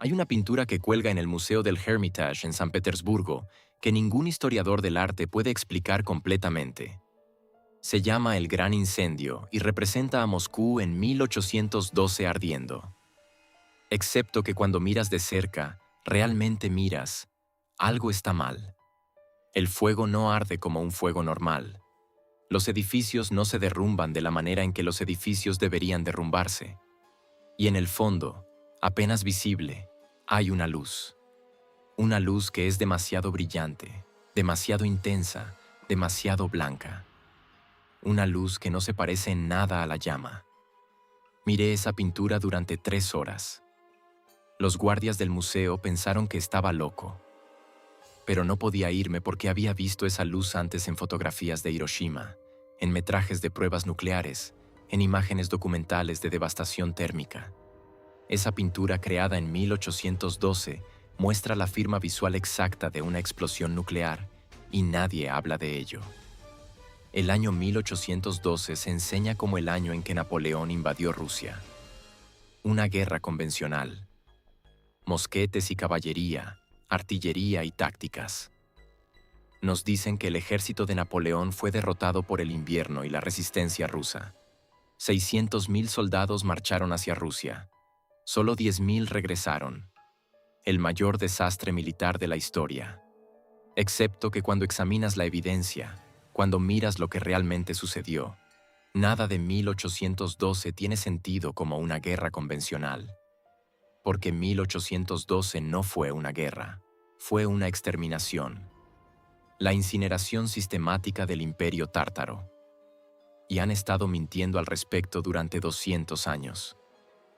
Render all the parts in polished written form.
Hay una pintura que cuelga en el Museo del Hermitage en San Petersburgo que ningún historiador del arte puede explicar completamente. Se llama El Gran Incendio y representa a Moscú en 1812 ardiendo. Excepto que cuando miras de cerca, realmente miras, algo está mal. El fuego no arde como un fuego normal. Los edificios no se derrumban de la manera en que los edificios deberían derrumbarse. Y en el fondo, apenas visible, hay una luz. Una luz que es demasiado brillante, demasiado intensa, demasiado blanca. Una luz que no se parece en nada a la llama. Miré esa pintura durante 3 horas. Los guardias del museo pensaron que estaba loco. Pero no podía irme porque había visto esa luz antes en fotografías de Hiroshima, en metrajes de pruebas nucleares, en imágenes documentales de devastación térmica. Esa pintura creada en 1812 muestra la firma visual exacta de una explosión nuclear y nadie habla de ello. El año 1812 se enseña como el año en que Napoleón invadió Rusia. Una guerra convencional. Mosquetes y caballería, artillería y tácticas. Nos dicen que el ejército de Napoleón fue derrotado por el invierno y la resistencia rusa. 600.000 soldados marcharon hacia Rusia. Solo 10.000 regresaron. El mayor desastre militar de la historia. Excepto que cuando examinas la evidencia, cuando miras lo que realmente sucedió, nada de 1812 tiene sentido como una guerra convencional. Porque 1812 no fue una guerra, fue una exterminación. La incineración sistemática del imperio tártaro. Y han estado mintiendo al respecto durante 200 años.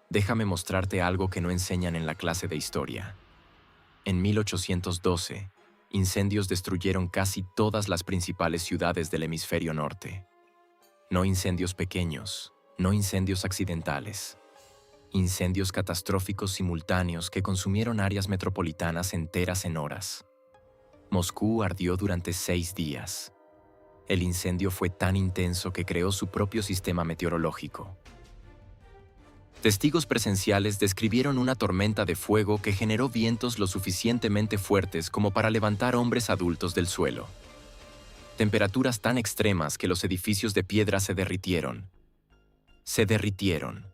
Déjame mostrarte algo que no enseñan en la clase de historia. En 1812, incendios destruyeron casi todas las principales ciudades del hemisferio norte. No incendios pequeños, no incendios accidentales. Incendios catastróficos simultáneos que consumieron áreas metropolitanas enteras en horas. Moscú ardió durante 6 días. El incendio fue tan intenso que creó su propio sistema meteorológico. Testigos presenciales describieron una tormenta de fuego que generó vientos lo suficientemente fuertes como para levantar hombres adultos del suelo. Temperaturas tan extremas que los edificios de piedra se derritieron. Se derritieron.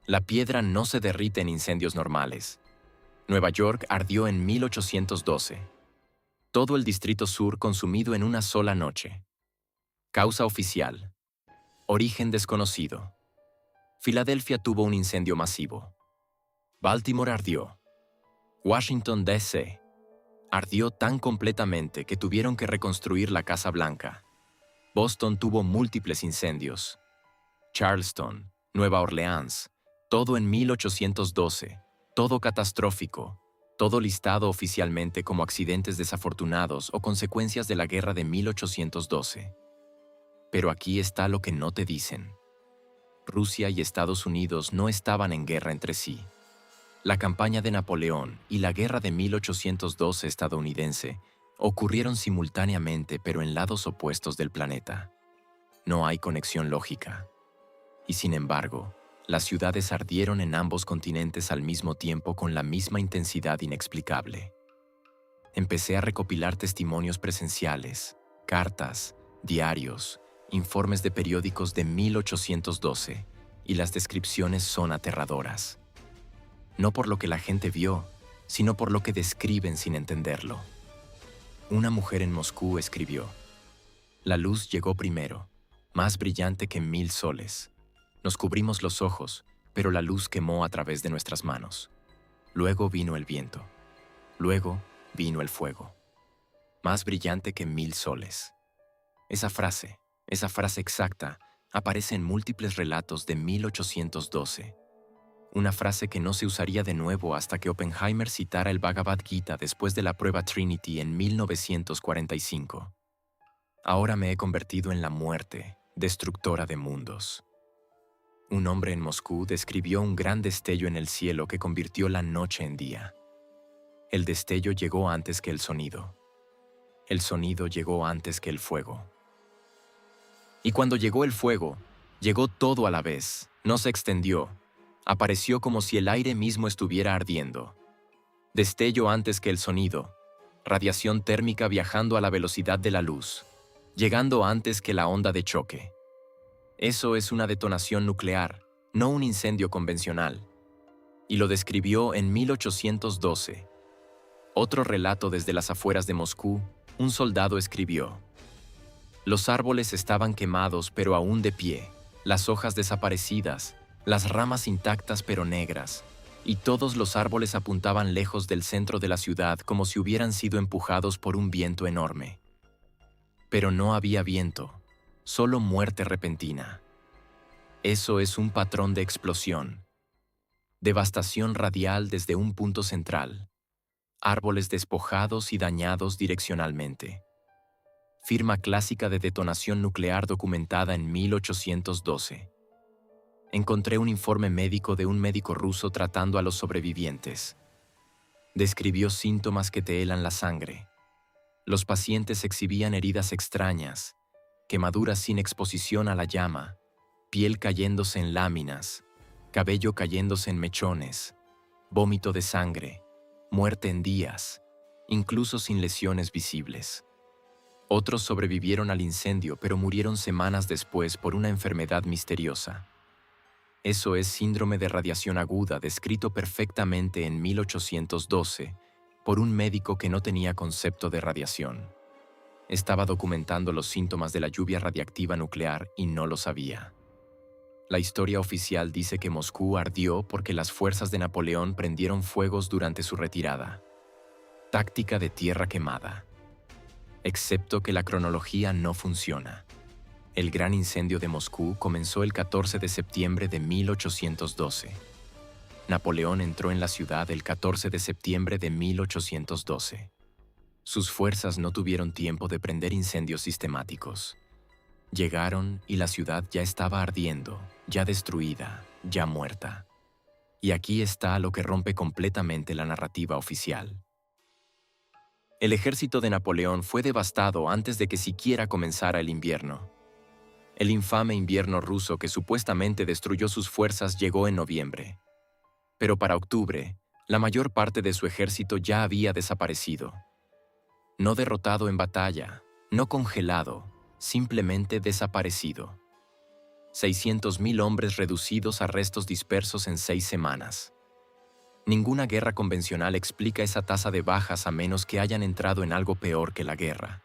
La piedra no se derrite en incendios normales. Nueva York ardió en 1812. Todo el Distrito Sur consumido en una sola noche. Causa oficial. Origen desconocido. Filadelfia tuvo un incendio masivo. Baltimore ardió. Washington, D.C. ardió tan completamente que tuvieron que reconstruir la Casa Blanca. Boston tuvo múltiples incendios. Charleston, Nueva Orleans, todo en 1812, todo catastrófico, todo listado oficialmente como accidentes desafortunados o consecuencias de la guerra de 1812. Pero aquí está lo que no te dicen. Rusia y Estados Unidos no estaban en guerra entre sí. La campaña de Napoleón y la guerra de 1812 estadounidense ocurrieron simultáneamente pero en lados opuestos del planeta. No hay conexión lógica. Y sin embargo, las ciudades ardieron en ambos continentes al mismo tiempo con la misma intensidad inexplicable. Empecé a recopilar testimonios presenciales, cartas, diarios, informes de periódicos de 1812, y las descripciones son aterradoras. No por lo que la gente vio, sino por lo que describen sin entenderlo. Una mujer en Moscú escribió: «La luz llegó primero, más brillante que 1000 soles. Nos cubrimos los ojos, pero la luz quemó a través de nuestras manos. Luego vino el viento. Luego vino el fuego. Más brillante que 1000 soles». Esa frase exacta, aparece en múltiples relatos de 1812. Una frase que no se usaría de nuevo hasta que Oppenheimer citara el Bhagavad Gita después de la prueba Trinity en 1945. Ahora me he convertido en la muerte, destructora de mundos. Un hombre en Moscú describió un gran destello en el cielo que convirtió la noche en día. El destello llegó antes que el sonido. El sonido llegó antes que el fuego. Y cuando llegó el fuego, llegó todo a la vez, no se extendió. Apareció como si el aire mismo estuviera ardiendo. Destello antes que el sonido. Radiación térmica viajando a la velocidad de la luz, llegando antes que la onda de choque. Eso es una detonación nuclear, no un incendio convencional. Y lo describió en 1812. Otro relato desde las afueras de Moscú, un soldado escribió: los árboles estaban quemados pero aún de pie, las hojas desaparecidas, las ramas intactas pero negras, y todos los árboles apuntaban lejos del centro de la ciudad como si hubieran sido empujados por un viento enorme. Pero no había viento, solo muerte repentina. Eso es un patrón de explosión. Devastación radial desde un punto central. Árboles despojados y dañados direccionalmente. Firma clásica de detonación nuclear documentada en 1812. Encontré un informe médico de un médico ruso tratando a los sobrevivientes. Describió síntomas que te helan la sangre. Los pacientes exhibían heridas extrañas, quemaduras sin exposición a la llama, piel cayéndose en láminas, cabello cayéndose en mechones, vómito de sangre, muerte en días, incluso sin lesiones visibles. Otros sobrevivieron al incendio pero murieron semanas después por una enfermedad misteriosa. Eso es síndrome de radiación aguda descrito perfectamente en 1812 por un médico que no tenía concepto de radiación. Estaba documentando los síntomas de la lluvia radiactiva nuclear y no lo sabía. La historia oficial dice que Moscú ardió porque las fuerzas de Napoleón prendieron fuegos durante su retirada. Táctica de tierra quemada. Excepto que la cronología no funciona. El gran incendio de Moscú comenzó el 14 de septiembre de 1812. Napoleón entró en la ciudad el 14 de septiembre de 1812. Sus fuerzas no tuvieron tiempo de prender incendios sistemáticos. Llegaron y la ciudad ya estaba ardiendo, ya destruida, ya muerta. Y aquí está lo que rompe completamente la narrativa oficial. El ejército de Napoleón fue devastado antes de que siquiera comenzara el invierno. El infame invierno ruso que supuestamente destruyó sus fuerzas llegó en noviembre. Pero para octubre, la mayor parte de su ejército ya había desaparecido. No derrotado en batalla, no congelado, simplemente desaparecido. 600.000 hombres reducidos a restos dispersos en 6 semanas. Ninguna guerra convencional explica esa tasa de bajas a menos que hayan entrado en algo peor que la guerra.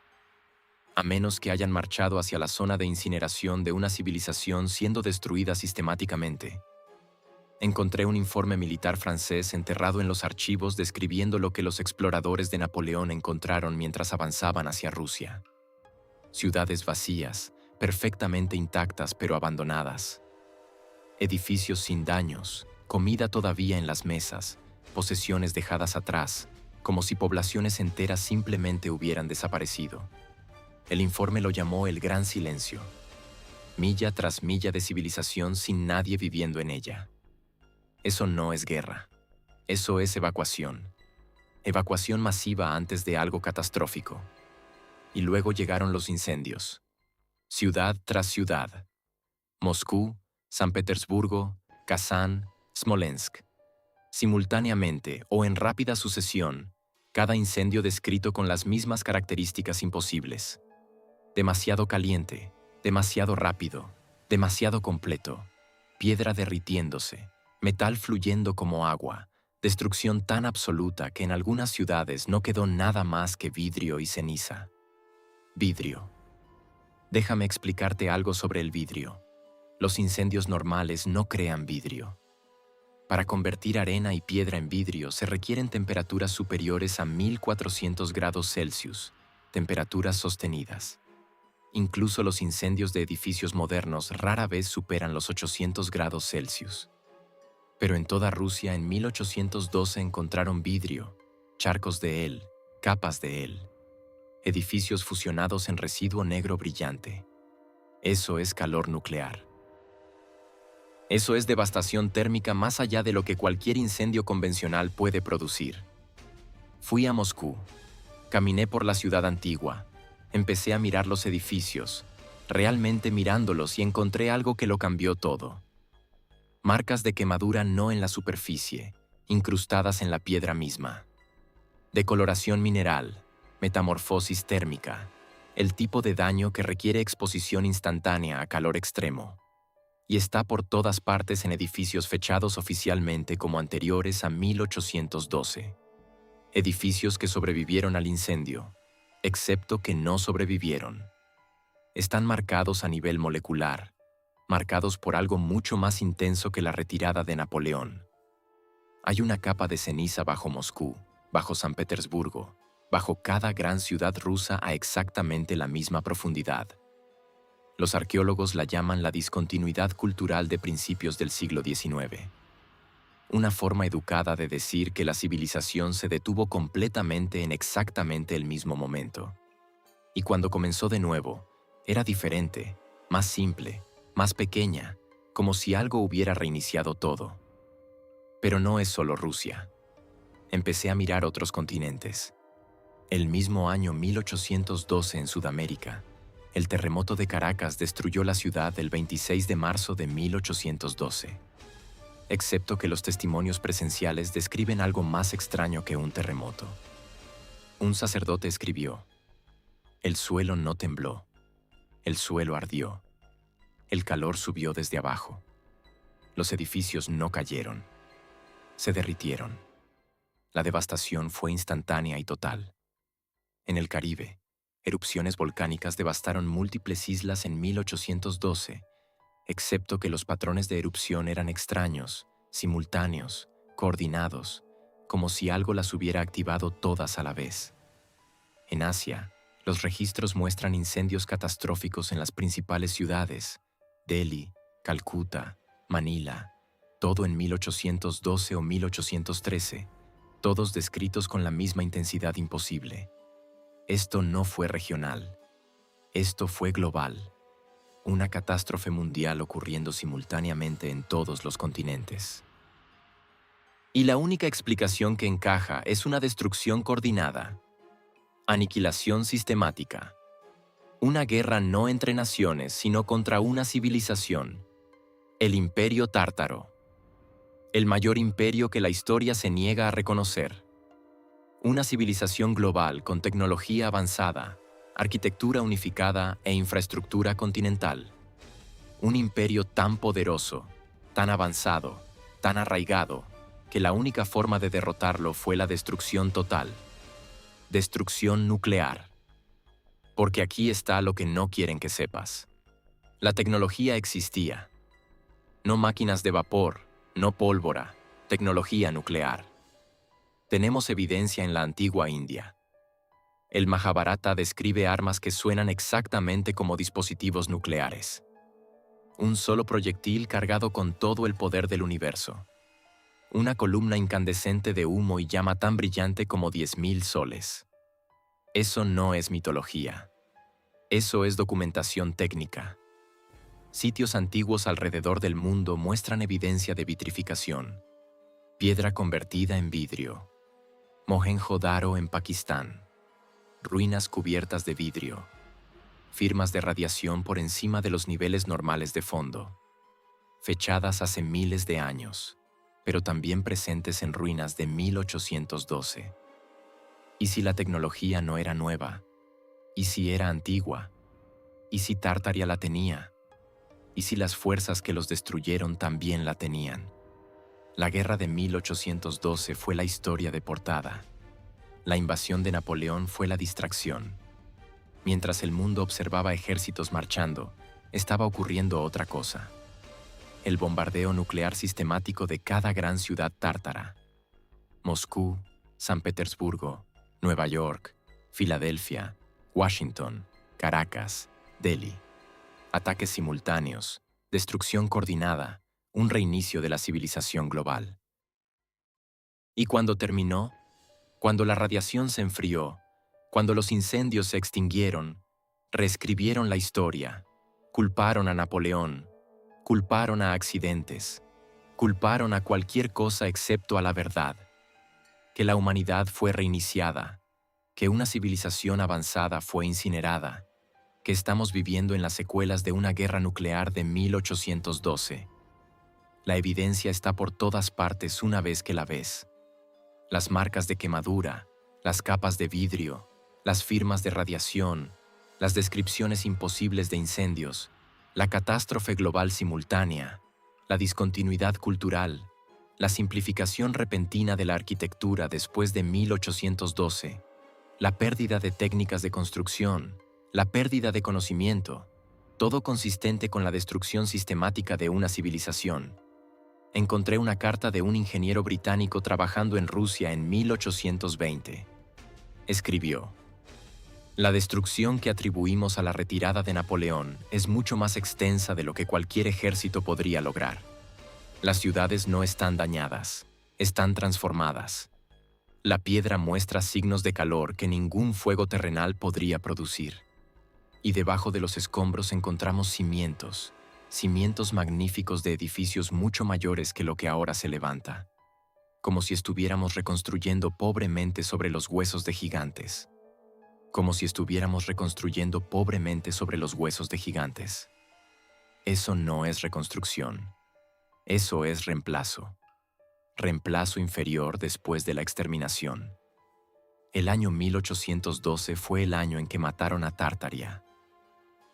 A menos que hayan marchado hacia la zona de incineración de una civilización siendo destruida sistemáticamente. Encontré un informe militar francés enterrado en los archivos describiendo lo que los exploradores de Napoleón encontraron mientras avanzaban hacia Rusia. Ciudades vacías, perfectamente intactas pero abandonadas. Edificios sin daños, comida todavía en las mesas, posesiones dejadas atrás, como si poblaciones enteras simplemente hubieran desaparecido. El informe lo llamó el Gran Silencio. Milla tras milla de civilización sin nadie viviendo en ella. Eso no es guerra. Eso es evacuación. Evacuación masiva antes de algo catastrófico. Y luego llegaron los incendios. Ciudad tras ciudad. Moscú, San Petersburgo, Kazán, Smolensk. Simultáneamente o en rápida sucesión, cada incendio descrito con las mismas características imposibles. Demasiado caliente, demasiado rápido, demasiado completo, piedra derritiéndose, metal fluyendo como agua, destrucción tan absoluta que en algunas ciudades no quedó nada más que vidrio y ceniza. Vidrio. Déjame explicarte algo sobre el vidrio. Los incendios normales no crean vidrio. Para convertir arena y piedra en vidrio se requieren temperaturas superiores a 1400 grados Celsius, temperaturas sostenidas. Incluso los incendios de edificios modernos rara vez superan los 800 grados Celsius. Pero en toda Rusia en 1812 encontraron vidrio, charcos de él, capas de él. Edificios fusionados en residuo negro brillante. Eso es calor nuclear. Eso es devastación térmica más allá de lo que cualquier incendio convencional puede producir. Fui a Moscú. Caminé por la ciudad antigua. Empecé a mirar los edificios, realmente mirándolos y encontré algo que lo cambió todo. Marcas de quemadura no en la superficie, incrustadas en la piedra misma. Decoloración mineral, metamorfosis térmica, el tipo de daño que requiere exposición instantánea a calor extremo. Y está por todas partes en edificios fechados oficialmente como anteriores a 1812. Edificios que sobrevivieron al incendio, excepto que no sobrevivieron. Están marcados a nivel molecular, marcados por algo mucho más intenso que la retirada de Napoleón. Hay una capa de ceniza bajo Moscú, bajo San Petersburgo, bajo cada gran ciudad rusa a exactamente la misma profundidad. Los arqueólogos la llaman la discontinuidad cultural de principios del siglo XIX. Una forma educada de decir que la civilización se detuvo completamente en exactamente el mismo momento. Y cuando comenzó de nuevo, era diferente, más simple, más pequeña, como si algo hubiera reiniciado todo. Pero no es solo Rusia. Empecé a mirar otros continentes. El mismo año 1812 en Sudamérica, el terremoto de Caracas destruyó la ciudad el 26 de marzo de 1812. Excepto que los testimonios presenciales describen algo más extraño que un terremoto. Un sacerdote escribió: "El suelo no tembló, el suelo ardió. El calor subió desde abajo. Los edificios no cayeron, se derritieron. La devastación fue instantánea y total. En el Caribe, erupciones volcánicas devastaron múltiples islas en 1812, excepto que los patrones de erupción eran extraños, simultáneos, coordinados, como si algo las hubiera activado todas a la vez. En Asia, los registros muestran incendios catastróficos en las principales ciudades: Delhi, Calcuta, Manila, todo en 1812 o 1813, todos descritos con la misma intensidad imposible. Esto no fue regional, esto fue global. Una catástrofe mundial ocurriendo simultáneamente en todos los continentes. Y la única explicación que encaja es una destrucción coordinada. Aniquilación sistemática. Una guerra no entre naciones, sino contra una civilización. El Imperio Tártaro. El mayor imperio que la historia se niega a reconocer. Una civilización global con tecnología avanzada, arquitectura unificada e infraestructura continental. Un imperio tan poderoso, tan avanzado, tan arraigado, que la única forma de derrotarlo fue la destrucción total. Destrucción nuclear. Porque aquí está lo que no quieren que sepas. La tecnología existía. No máquinas de vapor, no pólvora, tecnología nuclear. Tenemos evidencia en la antigua India. El Mahabharata describe armas que suenan exactamente como dispositivos nucleares. Un solo proyectil cargado con todo el poder del universo. Una columna incandescente de humo y llama tan brillante como 10.000 soles. Eso no es mitología. Eso es documentación técnica. Sitios antiguos alrededor del mundo muestran evidencia de vitrificación. Piedra convertida en vidrio. Mohenjo-Daro en Pakistán. Ruinas cubiertas de vidrio. Firmas de radiación por encima de los niveles normales de fondo. Fechadas hace miles de años, pero también presentes en ruinas de 1812. ¿Y si la tecnología no era nueva? ¿Y si era antigua? ¿Y si Tartaria la tenía? ¿Y si las fuerzas que los destruyeron también la tenían? La guerra de 1812 fue la historia de portada. La invasión de Napoleón fue la distracción. Mientras el mundo observaba ejércitos marchando, estaba ocurriendo otra cosa. El bombardeo nuclear sistemático de cada gran ciudad tártara. Moscú, San Petersburgo, Nueva York, Filadelfia, Washington, Caracas, Delhi. Ataques simultáneos, destrucción coordinada, un reinicio de la civilización global. Y cuando terminó, cuando la radiación se enfrió, cuando los incendios se extinguieron, reescribieron la historia, culparon a Napoleón, culparon a accidentes, culparon a cualquier cosa excepto a la verdad, que la humanidad fue reiniciada, que una civilización avanzada fue incinerada, que estamos viviendo en las secuelas de una guerra nuclear de 1812. La evidencia está por todas partes una vez que la ves. Las marcas de quemadura, las capas de vidrio, las firmas de radiación, las descripciones imposibles de incendios, la catástrofe global simultánea, la discontinuidad cultural, la simplificación repentina de la arquitectura después de 1812, la pérdida de técnicas de construcción, la pérdida de conocimiento, todo consistente con la destrucción sistemática de una civilización. Encontré una carta de un ingeniero británico trabajando en Rusia en 1820. Escribió: la destrucción que atribuimos a la retirada de Napoleón es mucho más extensa de lo que cualquier ejército podría lograr. Las ciudades no están dañadas, están transformadas. La piedra muestra signos de calor que ningún fuego terrenal podría producir. Y debajo de los escombros encontramos cimientos magníficos de edificios mucho mayores que lo que ahora se levanta, como si estuviéramos reconstruyendo pobremente sobre los huesos de gigantes. Como si estuviéramos reconstruyendo pobremente sobre los huesos de gigantes. Eso no es reconstrucción. Eso es reemplazo. Reemplazo inferior después de la exterminación. El año 1812 fue el año en que mataron a Tartaria.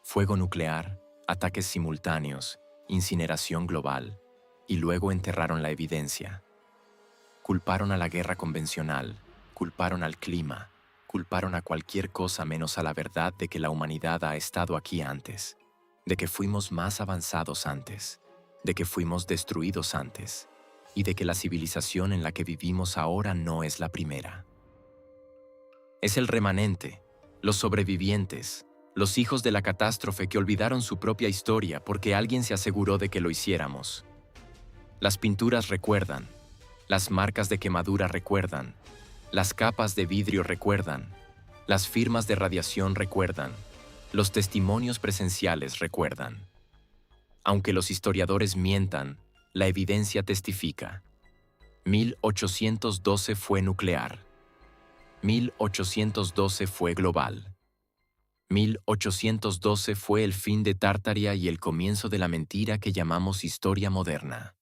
Fuego nuclear, ataques simultáneos, incineración global, y luego enterraron la evidencia. Culparon a la guerra convencional, culparon al clima, culparon a cualquier cosa menos a la verdad de que la humanidad ha estado aquí antes, de que fuimos más avanzados antes, de que fuimos destruidos antes, y de que la civilización en la que vivimos ahora no es la primera. Es el remanente, los sobrevivientes, los hijos de la catástrofe que olvidaron su propia historia porque alguien se aseguró de que lo hiciéramos. Las pinturas recuerdan, las marcas de quemadura recuerdan, las capas de vidrio recuerdan, las firmas de radiación recuerdan, los testimonios presenciales recuerdan. Aunque los historiadores mientan, la evidencia testifica. 1812 fue nuclear. 1812 fue global. 1812 fue el fin de Tartaria y el comienzo de la mentira que llamamos historia moderna.